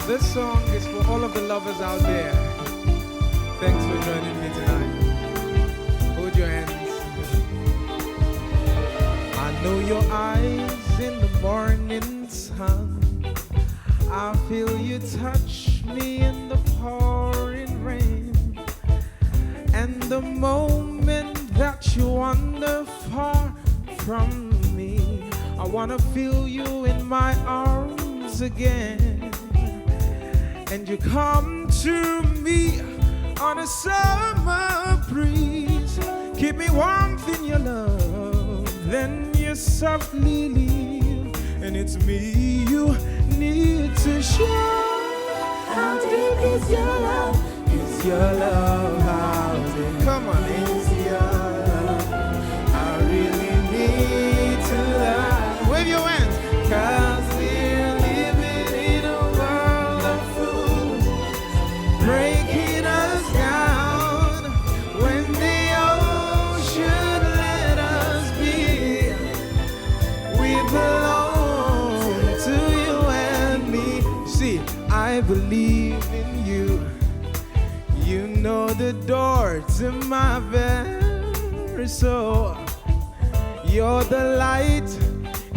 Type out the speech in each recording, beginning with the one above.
This song is for all of the lovers out there. Thanks for joining me tonight. Hold your hands. I know your eyes in the morning sun. I feel you touch me in the pouring rain. And the moment that you wander far from me, I wanna feel you in my arms again. And you come to me on a summer breeze, keep me warmth in your love, then you softly leave, and it's me you need to show. How deep is your love? It's your love, how deep? Come on, it's your love. I really need to love. Wave your hands. 'Cause we're living in a world of fools, breaking us down when they all should let us be. We belong to you and me. See, I believe in you. You know the door to my very soul. You're the light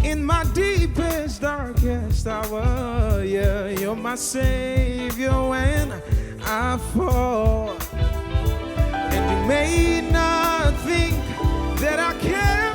in my deepest, darkest hour. Yeah, you're my savior when I fall. And you may not think that I care